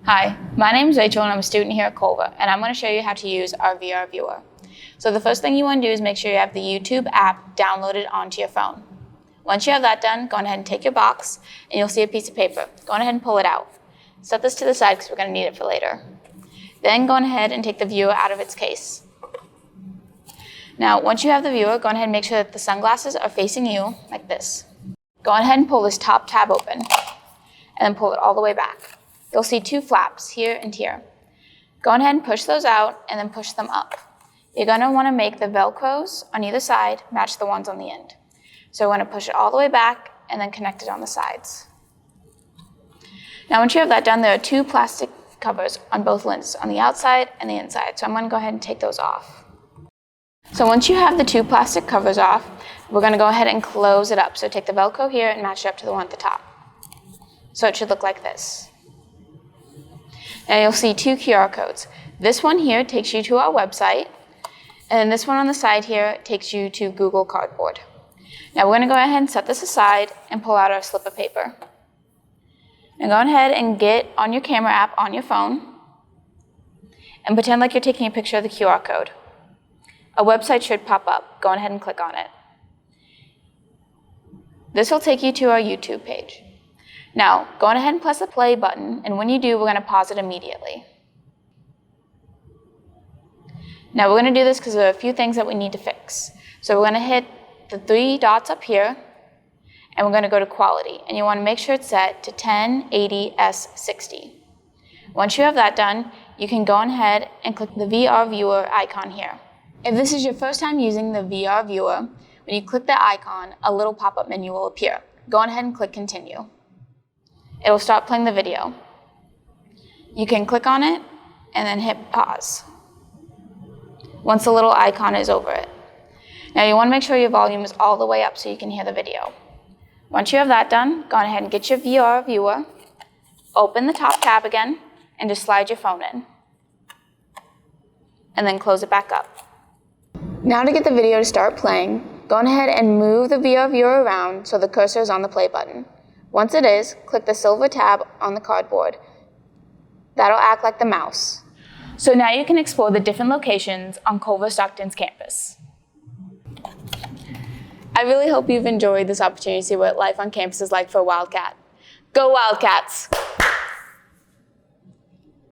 Hi, my name is Rachel and I'm a student here at Culver, and I'm going to show you how to use our VR viewer. So the first thing you want to do is make sure you have the YouTube app downloaded onto your phone. Once you have that done, go ahead and take your box and you'll see a piece of paper. Go ahead and pull it out. Set this to the side because we're going to need it for later. Then go ahead and take the viewer out of its case. Now, once you have the viewer, go ahead and make sure that the sunglasses are facing you like this. Go ahead and pull this top tab open and then pull it all the way back. You'll see two flaps here and here. Go ahead and push those out and then push them up. You're going to want to make the Velcros on either side match the ones on the end. So we're going to push it all the way back and then connect it on the sides. Now once you have that done, there are two plastic covers on both lenses, on the outside and the inside. So I'm going to go ahead and take those off. So once you have the two plastic covers off, we're going to go ahead and close it up. So take the Velcro here and match it up to the one at the top. So it should look like this. And you'll see two QR codes. This one here takes you to our website, and then this one on the side here takes you to Google Cardboard. Now we're going to go ahead and set this aside and pull out our slip of paper. And go ahead and get on your camera app on your phone and pretend like you're taking a picture of the QR code. A website should pop up. Go ahead and click on it. This will take you to our YouTube page. Now, go ahead and press the play button, and when you do, we're going to pause it immediately. Now, we're going to do this because there are a few things that we need to fix. So we're going to hit the three dots up here, and we're going to go to quality. And you want to make sure it's set to 1080s60. Once you have that done, you can go ahead and click the VR viewer icon here. If this is your first time using the VR viewer, when you click the icon, a little pop-up menu will appear. Go ahead and click continue. It will start playing the video. You can click on it and then hit pause once the little icon is over it. Now you want to make sure your volume is all the way up so you can hear the video. Once you have that done, go ahead and get your VR viewer, open the top tab again, and just slide your phone in. And then close it back up. Now to get the video to start playing, go ahead and move the VR viewer around so the cursor is on the play button. Once it is, click the silver tab on the cardboard. That'll act like the mouse. So now you can explore the different locations on Culver-Stockton's campus. I really hope you've enjoyed this opportunity to see what life on campus is like for a Wildcat. Go Wildcats!